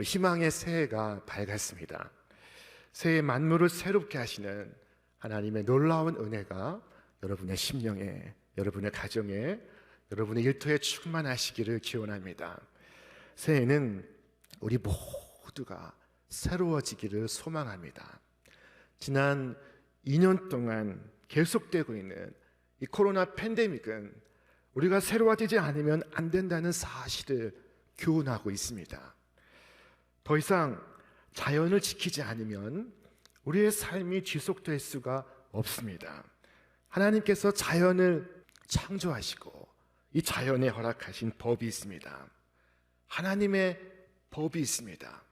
희망의 새해가 밝았습니다. 새해 만물을 새롭게 하시는 하나님의 놀라운 은혜가 여러분의 심령에, 여러분의 가정에, 여러분의 일터에 충만하시기를 기원합니다. 새해는 우리 모두가 새로워지기를 소망합니다. 지난 2년 동안 계속되고 있는 이 코로나 팬데믹은 우리가 새로워지지 않으면 안 된다는 사실을 교훈하고 있습니다. 더 이상 자연을 지키지 않으면 우리의 삶이 지속될 수가 없습니다. 하나님께서 자연을 창조하시고 이 자연에 허락하신 법이 있습니다. 하나님의 법이 있습니다.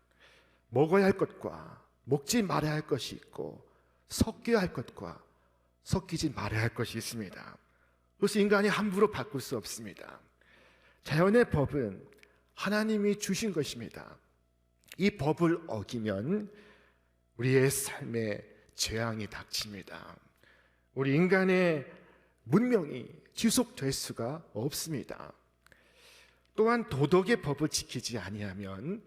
먹어야 할 것과 먹지 말아야 할 것이 있고, 섞여야 할 것과 섞이지 말아야 할 것이 있습니다. 그래서 인간이 함부로 바꿀 수 없습니다. 자연의 법은 하나님이 주신 것입니다. 이 법을 어기면 우리의 삶에 재앙이 닥칩니다. 우리 인간의 문명이 지속될 수가 없습니다. 또한 도덕의 법을 지키지 아니하면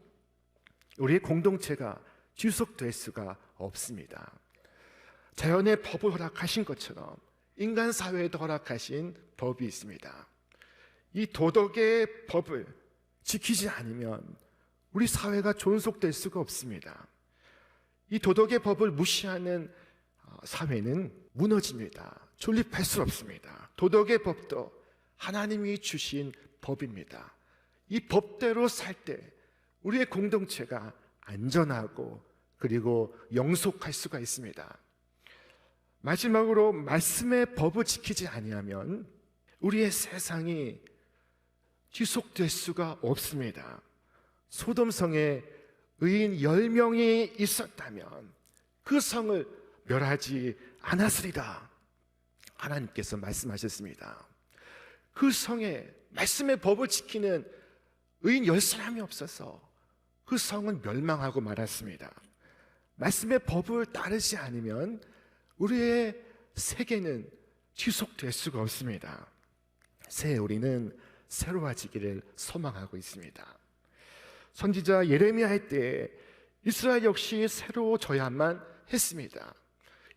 우리의 공동체가 지속될 수가 없습니다. 자연의 법을 허락하신 것처럼 인간 사회에도 허락하신 법이 있습니다. 이 도덕의 법을 지키지 않으면 우리 사회가 존속될 수가 없습니다. 이 도덕의 법을 무시하는 사회는 무너집니다. 존립할 수 없습니다. 도덕의 법도 하나님이 주신 법입니다. 이 법대로 살 때 우리의 공동체가 안전하고 그리고 영속할 수가 있습니다. 마지막으로 말씀의 법을 지키지 아니하면 우리의 세상이 지속될 수가 없습니다. 소돔성에 의인 10명이 있었다면 그 성을 멸하지 않았으리라 하나님께서 말씀하셨습니다. 그 성에 말씀의 법을 지키는 의인 10사람이 없어서 그 성은 멸망하고 말았습니다. 말씀의 법을 따르지 않으면 우리의 세계는 지속될 수가 없습니다. 새해 우리는 새로워지기를 소망하고 있습니다. 선지자 예레미야의 때에 이스라엘 역시 새로워져야만 했습니다.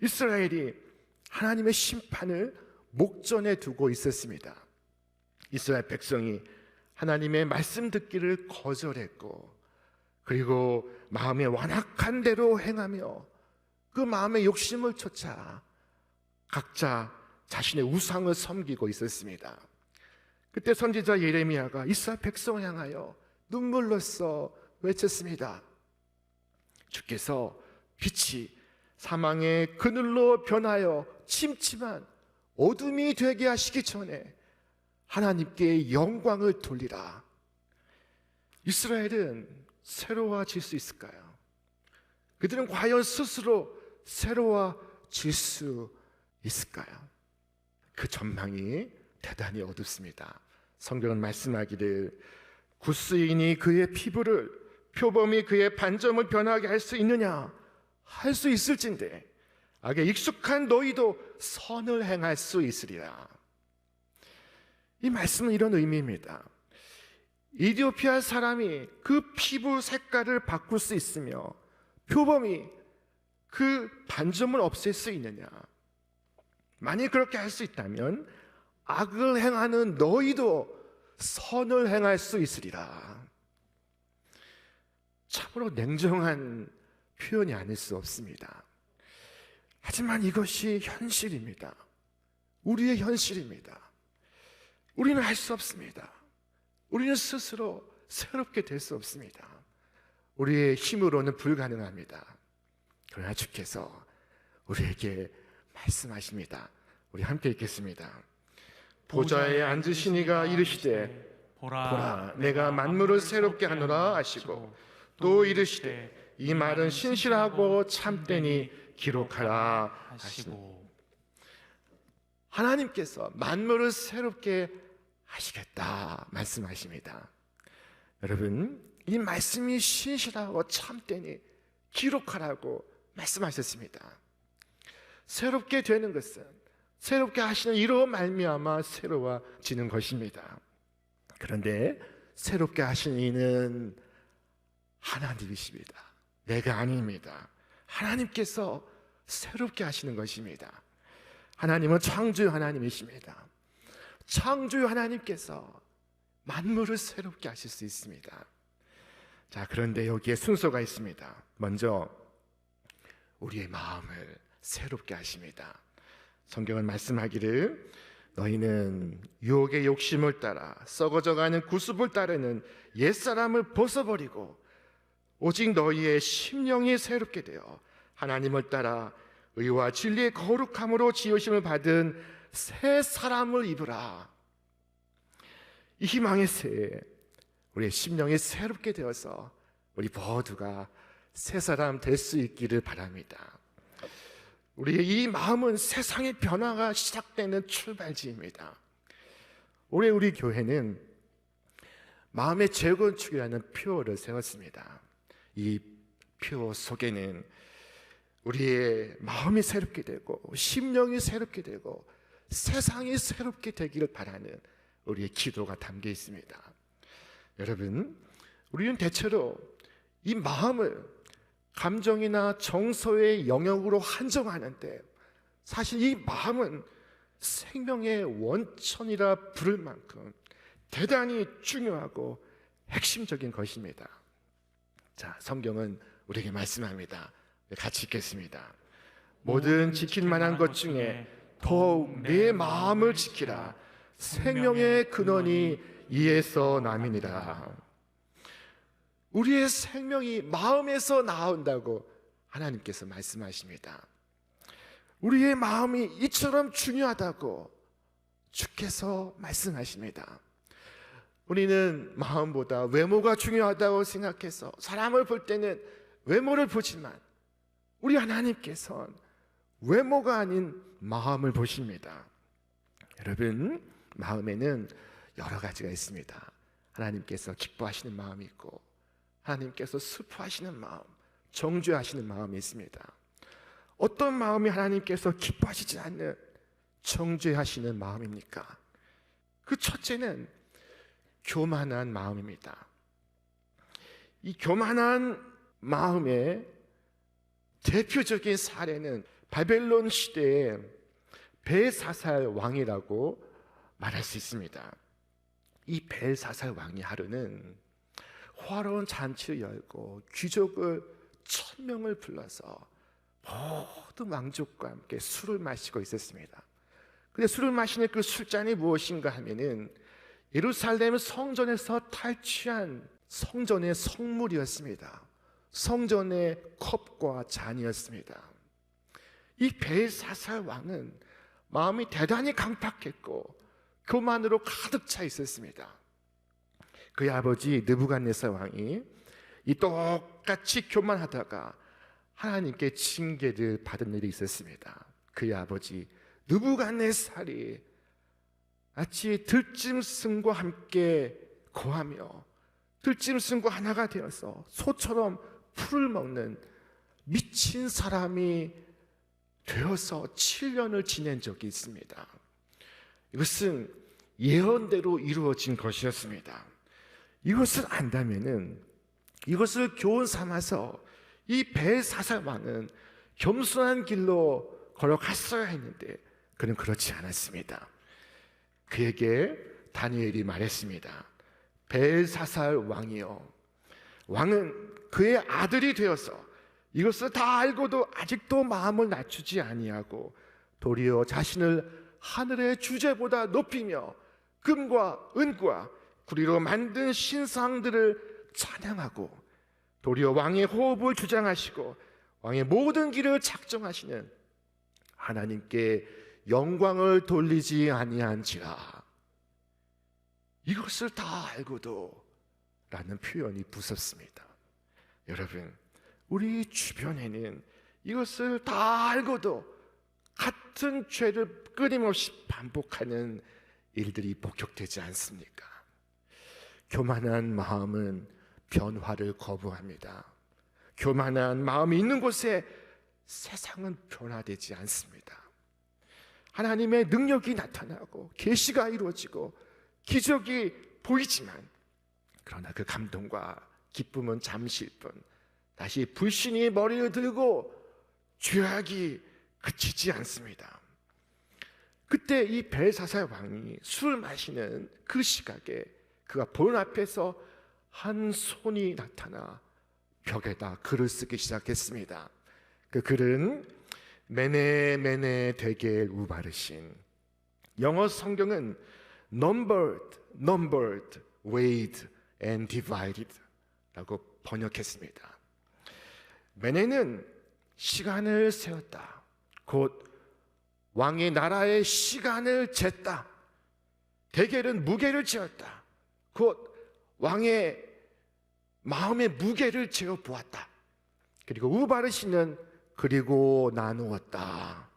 이스라엘이 하나님의 심판을 목전에 두고 있었습니다. 이스라엘 백성이 하나님의 말씀 듣기를 거절했고, 그리고 마음에 완악한 대로 행하며 그 마음의 욕심을 쫓아 각자 자신의 우상을 섬기고 있었습니다. 그때 선지자 예레미야가 이스라엘 백성을 향하여 눈물로써 외쳤습니다. 주께서 빛이 사망의 그늘로 변하여 침침한 어둠이 되게 하시기 전에 하나님께 영광을 돌리라. 이스라엘은 새로워질 수 있을까요? 그들은 과연 스스로 새로워질 수 있을까요? 그 전망이 대단히 어둡습니다. 성경은 말씀하기를 굿수인이 그의 피부를, 표범이 그의 반점을 변하게 할 수 있느냐? 할 수 있을진데 악에 익숙한 너희도 선을 행할 수 있으리라. 이 말씀은 이런 의미입니다. 이디오피아 사람이 그 피부 색깔을 바꿀 수 있으며 표범이 그 반점을 없앨 수 있느냐? 만약 그렇게 할 수 있다면 악을 행하는 너희도 선을 행할 수 있으리라. 참으로 냉정한 표현이 아닐 수 없습니다. 하지만 이것이 현실입니다. 우리의 현실입니다. 우리는 할 수 없습니다. 우리는 스스로 새롭게 될 수 없습니다. 우리의 힘으로는 불가능합니다. 그러나 주께서 우리에게 말씀하십니다. 우리 함께 읽겠습니다. 보좌에 앉으신 이가 이르시되 보라 내가 만물을 새롭게 하노라 하시고 또 이르시되 이 말은 신실하고 참되니 기록하라 하시고, 하나님께서 만물을 새롭게 하시겠다 말씀하십니다. 여러분, 이 말씀이 신실하고 참되니 기록하라고 말씀하셨습니다. 새롭게 되는 것은 새롭게 하시는 이로 말미암아 새로워지는 것입니다. 그런데 새롭게 하신 이는 하나님이십니다. 내가 아닙니다. 하나님께서 새롭게 하시는 것입니다. 하나님은 창조의 하나님이십니다. 창조의 하나님께서 만물을 새롭게 하실 수 있습니다. 자, 그런데 여기에 순서가 있습니다. 먼저 우리의 마음을 새롭게 하십니다. 성경은 말씀하기를 너희는 유혹의 욕심을 따라 썩어져가는 구습을 따르는 옛사람을 벗어버리고 오직 너희의 심령이 새롭게 되어 하나님을 따라 의와 진리의 거룩함으로 지으심을 받은 새 사람을 입으라. 이 희망의 새해 우리의 심령이 새롭게 되어서 우리 모두가 새 사람 될 수 있기를 바랍니다. 우리의 이 마음은 세상의 변화가 시작되는 출발지입니다. 올해 우리 교회는 마음의 재건축이라는 표어를 세웠습니다. 이 표어 속에는 우리의 마음이 새롭게 되고 심령이 새롭게 되고 세상이 새롭게 되기를 바라는 우리의 기도가 담겨 있습니다. 여러분, 우리는 대체로 이 마음을 감정이나 정서의 영역으로 한정하는데 사실 이 마음은 생명의 원천이라 부를 만큼 대단히 중요하고 핵심적인 것입니다. 자, 성경은 우리에게 말씀합니다. 같이 읽겠습니다. 모든 지킬 만한 것 중에 더욱 내 마음을 지키라. 생명의 근원이 이에서 남이니라. 우리의 생명이 마음에서 나온다고 하나님께서 말씀하십니다. 우리의 마음이 이처럼 중요하다고 주께서 말씀하십니다. 우리는 마음보다 외모가 중요하다고 생각해서 사람을 볼 때는 외모를 보지만 우리 하나님께서는 외모가 아닌 마음을 보십니다. 여러분, 마음에는 여러 가지가 있습니다. 하나님께서 기뻐하시는 마음이 있고 하나님께서 슬퍼하시는 마음, 정죄하시는 마음이 있습니다. 어떤 마음이 하나님께서 기뻐하시지 않는 정죄하시는 마음입니까? 그 첫째는 교만한 마음입니다. 이 교만한 마음의 대표적인 사례는 바벨론 시대의 벨사살 왕이라고 말할 수 있습니다. 이 벨사살 왕이 하루는 화려한 잔치를 열고 귀족을 1000명을 불러서 모든 왕족과 함께 술을 마시고 있었습니다. 근데 술을 마시는 그 술잔이 무엇인가 하면은 예루살렘 성전에서 탈취한 성전의 성물이었습니다. 성전의 컵과 잔이었습니다. 이 벨사살 왕은 마음이 대단히 강팍했고 교만으로 가득 차 있었습니다. 그의 아버지 느부갓네살 왕이 이 똑같이 교만하다가 하나님께 징계를 받은 일이 있었습니다. 그의 아버지 느부갓네살이 마치 들짐승과 함께 거하며 들짐승과 하나가 되어서 소처럼 풀을 먹는 미친 사람이 되어서 7년을 지낸 적이 있습니다. 이것은 예언대로 이루어진 것이었습니다. 이것을 안다면은 이것을 교훈 삼아서 이 벨사살 왕은 겸손한 길로 걸어갔어야 했는데 그는 그렇지 않았습니다. 그에게 다니엘이 말했습니다. 벨사살 왕이여, 왕은 그의 아들이 되어서 이것을 다 알고도 아직도 마음을 낮추지 아니하고 도리어 자신을 하늘의 주제보다 높이며 금과 은과 구리로 만든 신상들을 찬양하고 도리어 왕의 호흡을 주장하시고 왕의 모든 길을 작정하시는 하나님께 영광을 돌리지 아니한지라. 이것을 다 알고도 라는 표현이 무섭습니다. 여러분, 우리 주변에는 이것을 다 알고도 같은 죄를 끊임없이 반복하는 일들이 목격되지 않습니까? 교만한 마음은 변화를 거부합니다. 교만한 마음이 있는 곳에 세상은 변화되지 않습니다. 하나님의 능력이 나타나고 계시가 이루어지고 기적이 보이지만 그러나 그 감동과 기쁨은 잠시일 뿐 다시 불신이 머리를 들고 죄악이 그치지 않습니다. 그때 이 벨사살 왕이 술 마시는 그 시각에 그가 보는 앞에서 한 손이 나타나 벽에다 글을 쓰기 시작했습니다. 그 글은 메네 메네 데겔 우바르신, 영어 성경은 numbered, weighed and divided 라고 번역했습니다. 메네는 시간을 세웠다, 곧 왕의 나라의 시간을 쟀다. 데겔은 무게를 재었다, 곧 왕의 마음의 무게를 재어 보았다. 그리고 우바르시는 그리고 나누었다,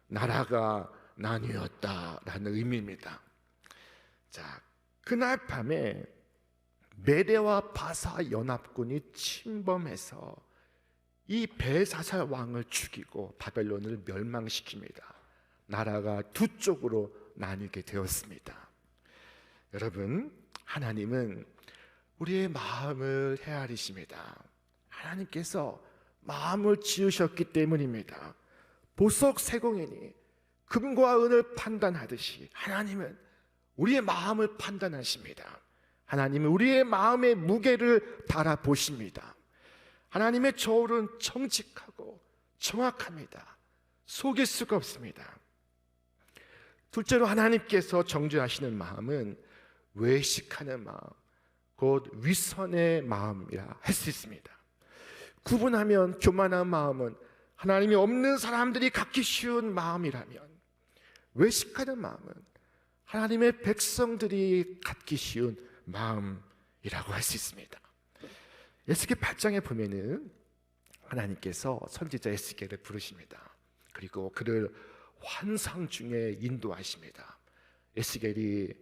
나라가 나뉘었다라는 의미입니다. 자, 그날 밤에 메대와 바사 연합군이 침범해서 이 벨사살 왕을 죽이고 바벨론을 멸망시킵니다. 나라가 두 쪽으로 나뉘게 되었습니다. 여러분, 하나님은 우리의 마음을 헤아리십니다. 하나님께서 마음을 지으셨기 때문입니다. 보석 세공이니 금과 은을 판단하듯이 하나님은 우리의 마음을 판단하십니다. 하나님은 우리의 마음의 무게를 바라보십니다. 하나님의 저울은 정직하고 정확합니다. 속일 수가 없습니다. 둘째로 하나님께서 정죄하시는 마음은 외식하는 마음, 곧 위선의 마음이라 할 수 있습니다. 구분하면 교만한 마음은 하나님이 없는 사람들이 갖기 쉬운 마음이라면, 외식하는 마음은 하나님의 백성들이 갖기 쉬운 마음이라고 할 수 있습니다. 에스겔 8장에 보면은 하나님께서 선지자 에스겔을 부르십니다. 그리고 그를 환상 중에 인도하십니다. 에스겔이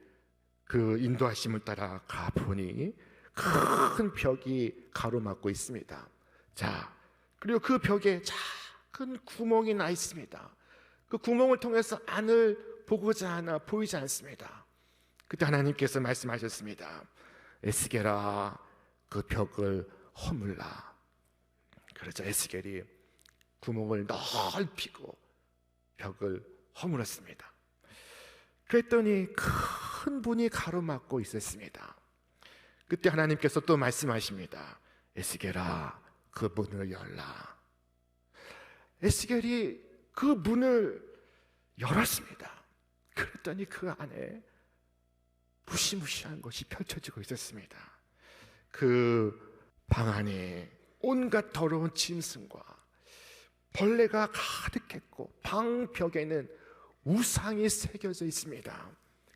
그 인도하심을 따라 가보니 큰 벽이 가로막고 있습니다. 자, 그리고 그 벽에 작은 구멍이 나 있습니다. 그 구멍을 통해서 안을 보고자 하나 보이지 않습니다. 그때 하나님께서 말씀하셨습니다. 에스겔아, 그 벽을 허물라. 그러자 에스겔이 구멍을 넓히고 벽을 허물었습니다. 그랬더니 큰 문이 가로막고 있었습니다. 그때 하나님께서 또 말씀하십니다. 에스겔아, 그 문을 열라. 에스겔이 그 문을 열었습니다. 그랬더니 그 안에 무시무시한 것이 펼쳐지고 있었습니다. 그 방 안에 온갖 더러운 짐승과 벌레가 가득했고 방 벽에는 우상이 새겨져 있습니다.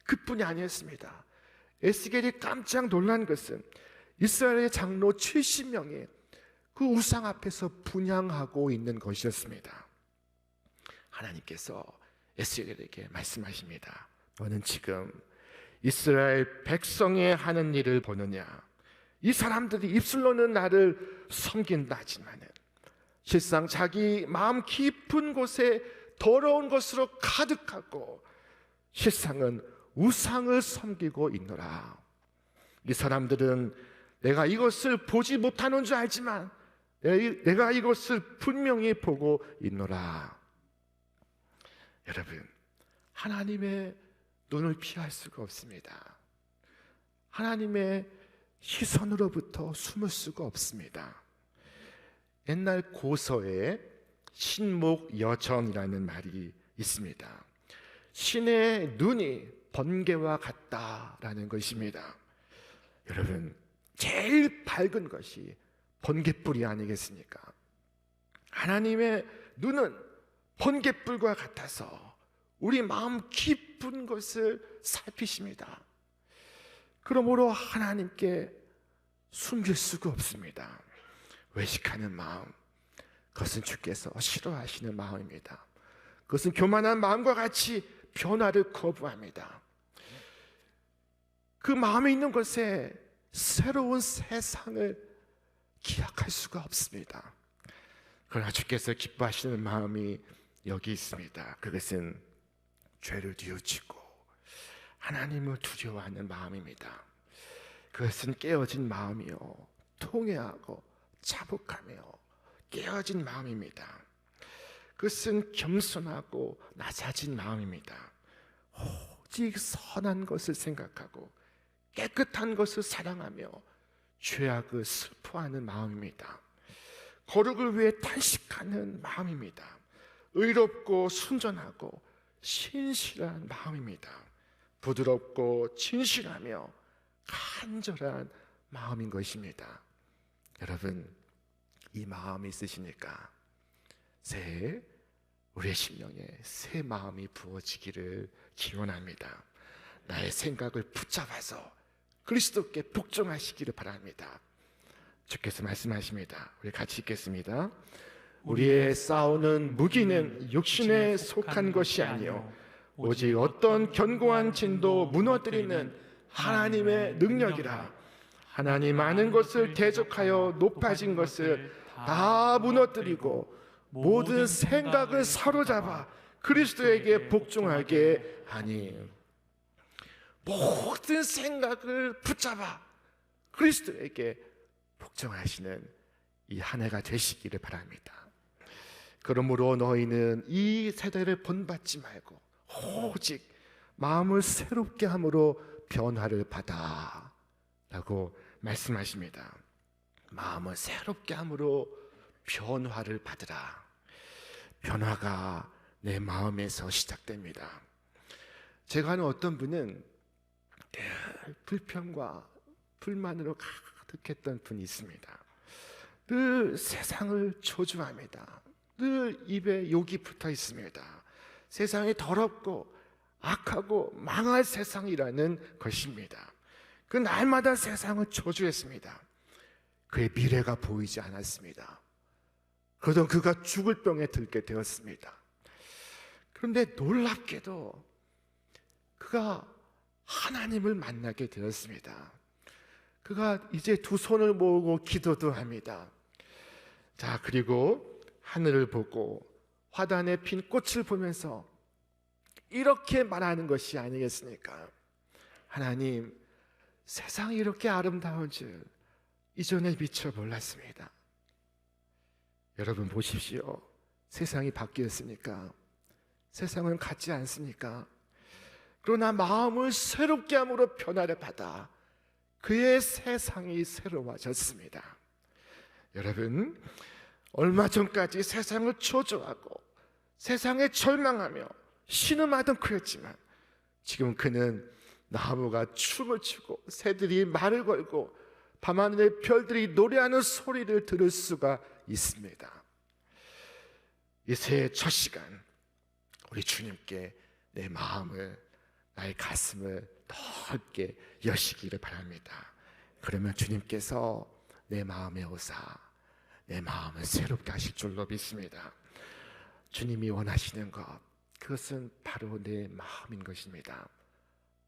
그뿐이 아니었습니다. 에스겔이 깜짝 놀란 것은 이스라엘의 장로 70명이 그 우상 앞에서 분향하고 있는 것이었습니다. 하나님께서 에스겔에게 말씀하십니다. 너는 지금 이스라엘 백성이 하는 일을 보느냐? 이 사람들이 입술로는 나를 섬긴다 하지만은 실상 자기 마음 깊은 곳에 더러운 것으로 가득하고 실상은 우상을 섬기고 있노라. 이 사람들은 내가 이것을 보지 못하는 줄 알지만 내가 이것을 분명히 보고 있노라. 여러분, 하나님의 눈을 피할 수가 없습니다. 하나님의 시선으로부터 숨을 수가 없습니다. 옛날 고서에 신목여전이라는 말이 있습니다. 신의 눈이 번개와 같다라는 것입니다. 여러분, 제일 밝은 것이 번개불이 아니겠습니까? 하나님의 눈은 번개불과 같아서 우리 마음 깊은 것을 살피십니다. 그러므로 하나님께 숨길 수가 없습니다. 외식하는 마음, 그것은 주께서 싫어하시는 마음입니다. 그것은 교만한 마음과 같이 변화를 거부합니다. 그 마음에 있는 것에 새로운 세상을 기약할 수가 없습니다. 그러나 주께서 기뻐하시는 마음이 여기 있습니다. 그것은 죄를 뉘우치고 하나님을 두려워하는 마음입니다. 그것은 깨어진 마음이요, 통회하고 자복하며 깨어진 마음입니다. 그것은 겸손하고 낮아진 마음입니다. 오직 선한 것을 생각하고 깨끗한 것을 사랑하며 죄악을 슬퍼하는 마음입니다. 거룩을 위해 탄식하는 마음입니다. 의롭고 순전하고 신실한 마음입니다. 부드럽고 진실하며 간절한 마음인 것입니다. 여러분, 이 마음이 있으시니까 우리의 심령에 새 마음이 부어지기를 기원합니다. 나의 생각을 붙잡아서 그리스도께 복종하시기를 바랍니다. 주께서 말씀하십니다. 우리 같이 읽겠습니다. 우리의 싸우는 무기는 육신에 속한 것이 아니요 오직 어떤 견고한 진도 무너뜨리는 하나님의 능력이라. 하나님 많은 것을 대적하여 높아진 것을 다 무너뜨리고 모든 생각을 사로잡아 그리스도에게 복종하게 하니. 모든 생각을 붙잡아 그리스도에게 복종하시는 이 한 해가 되시기를 바랍니다. 그러므로 너희는 이 세대를 본받지 말고 오직 마음을 새롭게 함으로 변화를 받아 라고 말씀하십니다. 마음을 새롭게 함으로 변화를 받으라. 변화가 내 마음에서 시작됩니다. 제가 아는 어떤 분은 늘 불평과 불만으로 가득했던 분이 있습니다. 늘 세상을 저주합니다. 늘 입에 욕이 붙어 있습니다. 세상이 더럽고 악하고 망할 세상이라는 것입니다. 그 날마다 세상을 저주했습니다. 그의 미래가 보이지 않았습니다. 그러던 그가 죽을 병에 들게 되었습니다. 그런데 놀랍게도 그가 하나님을 만나게 되었습니다. 그가 이제 두 손을 모으고 기도도 합니다. 자, 그리고 하늘을 보고 화단에 핀 꽃을 보면서 이렇게 말하는 것이 아니겠습니까? 하나님, 세상이 이렇게 아름다운 줄 이전에 미처 몰랐습니다. 여러분 보십시오. 세상이 바뀌었습니까? 세상은 같지 않습니까? 그러나 마음을 새롭게 함으로 변화를 받아 그의 세상이 새로워졌습니다. 여러분, 얼마 전까지 세상을 저주하고 세상에 절망하며 신음하던 그였지만 지금 그는 나무가 춤을 추고 새들이 말을 걸고 밤하늘의 별들이 노래하는 소리를 들을 수가 있습니다. 이 새해 첫 시간 우리 주님께 내 마음을, 나의 가슴을 넓게 여시기를 바랍니다. 그러면 주님께서 내 마음에 오사 내 마음을 새롭게 하실 줄로 믿습니다. 주님이 원하시는 것, 그것은 바로 내 마음인 것입니다.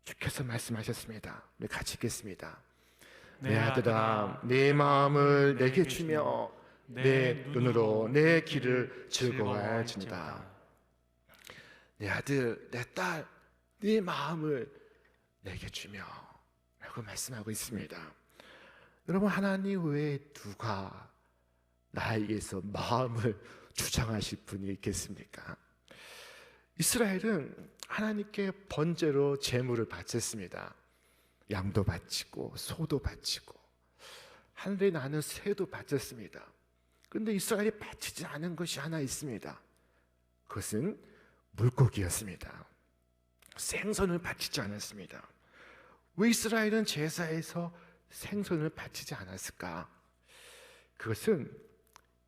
주께서 말씀하셨습니다. 우리 같이 읽겠습니다. 내 아들아, 내 마음을 내게 주며 내 눈으로 내 길을 즐거워할진다. 내 아들, 내 딸, 네 마음을 내게 주며 라고 말씀하고 있습니다. 여러분, 하나님 외에 누가 나에게서 마음을 주장하실 분이 있겠습니까? 이스라엘은 하나님께 번제로 제물을 바쳤습니다. 양도 바치고 소도 바치고 하늘에 나는 새도 바쳤습니다. 그런데 이스라엘이 바치지 않은 것이 하나 있습니다. 그것은 물고기였습니다. 생선을 바치지 않았습니다. 왜 이스라엘은 제사에서 생선을 바치지 않았을까? 그것은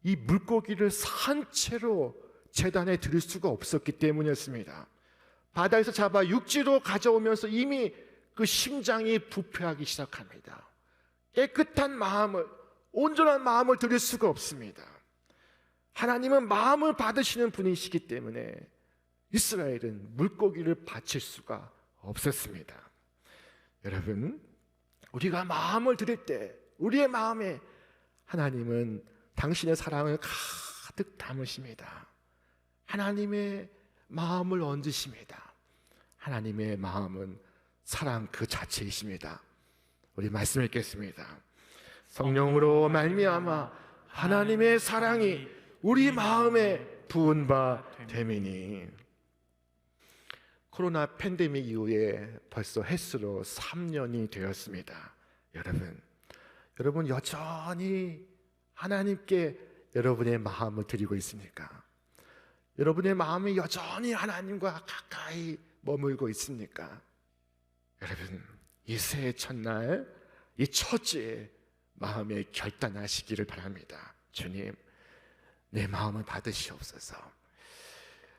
이 물고기를 산채로 제단에 드릴 수가 없었기 때문이었습니다. 바다에서 잡아 육지로 가져오면서 이미 그 심장이 부패하기 시작합니다. 깨끗한 마음을, 온전한 마음을 드릴 수가 없습니다. 하나님은 마음을 받으시는 분이시기 때문에 이스라엘은 물고기를 바칠 수가 없었습니다. 여러분, 우리가 마음을 드릴 때 우리의 마음에 하나님은 당신의 사랑을 가득 담으십니다. 하나님의 마음을 얹으십니다. 하나님의 마음은 사랑 그 자체이십니다. 우리 말씀 읽겠습니다. 성령으로 말미암아 하나님의 사랑이 우리 마음에 부은 바 됨이니. 코로나 팬데믹 이후에 벌써 햇수로 3년이 되었습니다. 여러분 여전히 하나님께 여러분의 마음을 드리고 있습니까? 여러분의 마음이 여전히 하나님과 가까이 머물고 있습니까? 여러분, 이 새해 첫날, 이 첫 주에 마음에 결단하시기를 바랍니다. 주님, 내 마음을 받으시옵소서.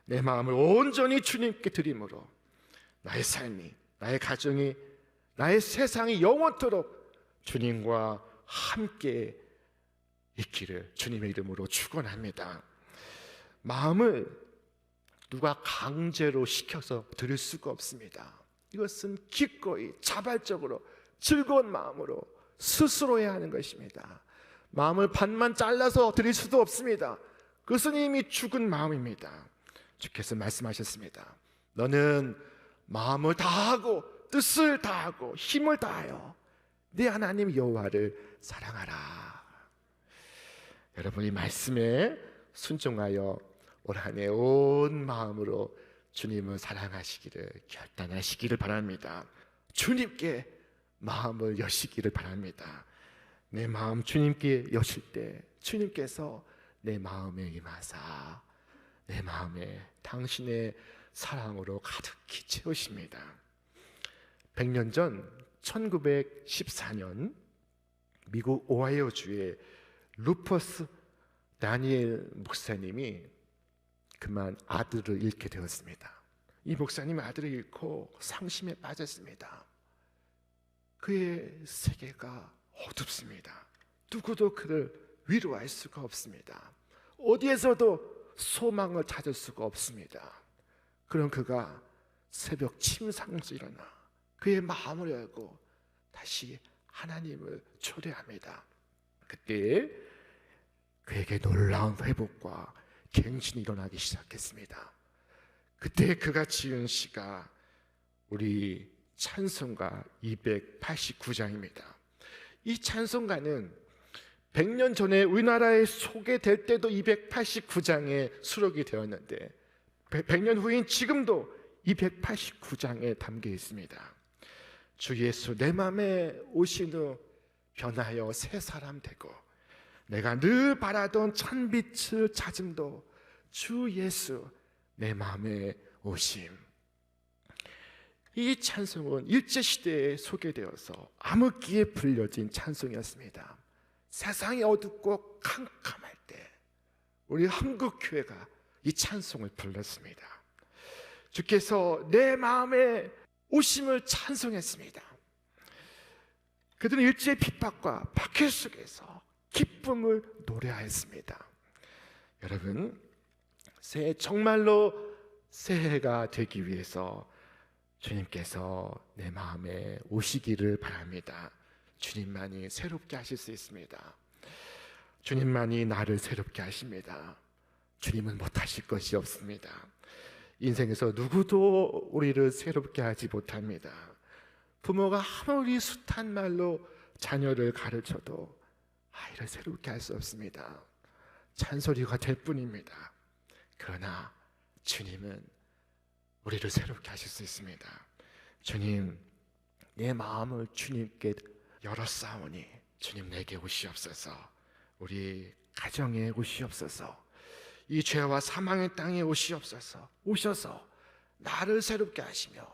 내 마음을 온전히 주님께 드림으로 나의 삶이, 나의 가정이, 나의 세상이 영원토록 주님과 함께 있기를 주님의 이름으로 축원합니다. 마음을 누가 강제로 시켜서 드릴 수가 없습니다. 이것은 기꺼이 자발적으로 즐거운 마음으로 스스로 해야 하는 것입니다. 마음을 반만 잘라서 드릴 수도 없습니다. 그것은 이미 죽은 마음입니다. 주께서 말씀하셨습니다. 너는 마음을 다하고 뜻을 다하고 힘을 다하여 네 하나님 여호와를 사랑하라. 여러분이 말씀에 순종하여 올 한 해 온 마음으로 주님을 사랑하시기를 결단하시기를 바랍니다. 주님께 마음을 여시기를 바랍니다. 내 마음 주님께 여실 때 주님께서 내 마음에 임하사 내 마음에 당신의 사랑으로 가득히 채우십니다. 100년 전 1914년 미국 오하이오주의 루퍼스 다니엘 목사님이 그만 아들을 잃게 되었습니다. 이 목사님은 아들을 잃고 상심에 빠졌습니다. 그의 세계가 어둡습니다. 누구도 그를 위로할 수가 없습니다. 어디에서도 소망을 찾을 수가 없습니다. 그런 그가 새벽 침상에서 일어나 그의 마음을 열고 다시 하나님을 초대합니다. 그때 그에게 놀라운 회복과 갱신이 일어나기 시작했습니다. 그때 그가 지은 시가 우리 찬송가 289장입니다. 이 찬송가는 100년 전에 우리나라에 소개될 때도 289장에 수록이 되었는데 100년 후인 지금도 289장에 담겨 있습니다. 주 예수 내 맘에 오신 후 변하여 새 사람 되고 내가 늘 바라던 찬빛을 찾음도 주 예수 내 마음에 오심. 이 찬송은 일제시대에 소개되어서 암흑기에 불려진 찬송이었습니다. 세상이 어둡고 캄캄할 때 우리 한국교회가 이 찬송을 불렀습니다. 주께서 내 마음에 오심을 찬송했습니다. 그들은 일제의 핍박과 박해 속에서 기쁨을 노래하였습니다. 여러분, 새해 정말로 새해가 되기 위해서 주님께서 내 마음에 오시기를 바랍니다. 주님만이 새롭게 하실 수 있습니다. 주님만이 나를 새롭게 하십니다. 주님은 못하실 것이 없습니다. 인생에서 누구도 우리를 새롭게 하지 못합니다. 부모가 아무리 숱한 말로 자녀를 가르쳐도 아이를 새롭게 할 수 없습니다. 잔소리가 될 뿐입니다. 그러나 주님은 우리를 새롭게 하실 수 있습니다. 주님, 내 마음을 주님께 열었사오니 주님 내게 오시옵소서. 우리 가정에 오시옵소서. 이 죄와 사망의 땅에 오시옵소서. 오셔서 나를 새롭게 하시며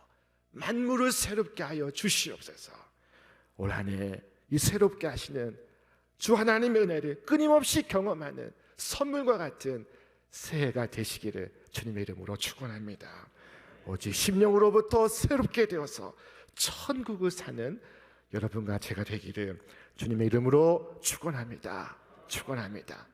만물을 새롭게 하여 주시옵소서. 올 한 해 이 새롭게 하시는 주 하나님의 은혜를 끊임없이 경험하는 선물과 같은 새해가 되시기를 주님의 이름으로 축원합니다. 오직 심령으로부터 새롭게 되어서 천국을 사는 여러분과 제가 되기를 주님의 이름으로 축원합니다. 축원합니다.